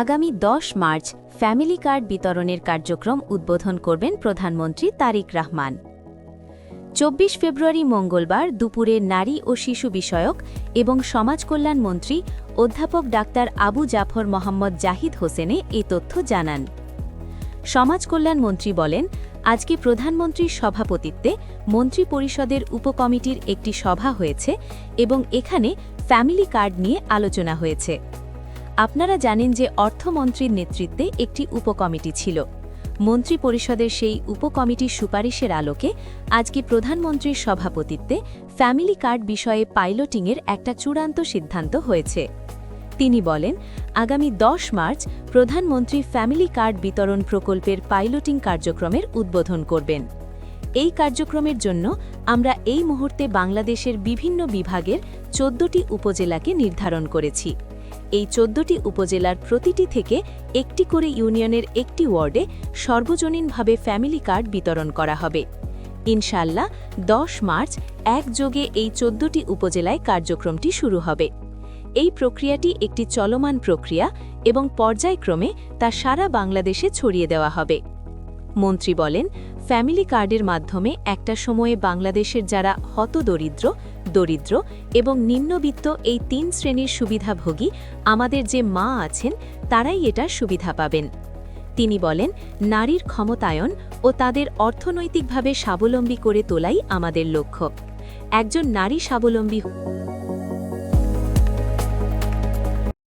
আগামী 10 March family card বিতরণের কার্যক্রম উদ্বোধন করবেন প্রধানমন্ত্রী তারেক রহমান। 24 ফেব্রুয়ারি মঙ্গলবার দুপুরে নারী ও শিশু বিষয়ক এবং সমাজ কল্যাণ মন্ত্রী অধ্যাপক ডাক্তার আবু জাফর মোহাম্মদ জাহিদ হোসেনে এই তথ্য জানান। সমাজ কল্যাণ মন্ত্রী বলেন, আজকে প্রধানমন্ত্রীর সভাপতিত্বে মন্ত্রী পরিষদের উপকমিটির একটি সভা হয়েছে এবং এখানে ফ্যামিলি কার্ড নিয়ে আলোচনা হয়েছে। আপনারা জানেন যে অর্থমন্ত্রীর নেতৃত্বে একটি উপকমিটি ছিল। মন্ত্রী পরিষদের সেই উপকমিটির সুপারিশের আলোকে আজকে প্রধানমন্ত্রীর সভাপতিত্বে ফ্যামিলি কার্ড বিষয়ে পাইলটিংয়ের একটা চূড়ান্ত সিদ্ধান্ত হয়েছে। তিনি বলেন, আগামী 10 মার্চ প্রধানমন্ত্রী ফ্যামিলি কার্ড বিতরণ প্রকল্পের পাইলটিং কার্যক্রমের উদ্বোধন করবেন। এই কার্যক্রমের জন্য আমরা এই মুহূর্তে বাংলাদেশের বিভিন্ন বিভাগের 14টি উপজেলাকে নির্ধারণ করেছি। এই 14টি উপজেলার প্রতিটি থেকে একটি করে ইউনিয়নের একটি ওয়ার্ডে সর্বজনীনভাবে ফ্যামিলি কার্ড বিতরণ করা হবে। ইনশাআল্লাহ 10 মার্চ একযোগে এই 14টি উপজেলায় কার্যক্রমটি শুরু হবে। এই প্রক্রিয়াটি একটি চলমান প্রক্রিয়া এবং পর্যায়ক্রমে তা সারা বাংলাদেশে ছড়িয়ে দেওয়া হবে। মন্ত্রী বলেন, ফ্যামিলি কার্ডের মাধ্যমে একটা সময়ে বাংলাদেশের যারা হতদরিদ্র, দরিদ্র এবং নিম্নবিত্ত এই 3 শ্রেণীর সুবিধাভোগী আমাদের যে মা আছেন তারাই এটার সুবিধা পাবেন। তিনি বলেন, নারীর ক্ষমতায়ন ও তাদের অর্থনৈতিকভাবে স্বাবলম্বী করে তোলাই আমাদের লক্ষ্য। একজন নারী স্বাবলম্বী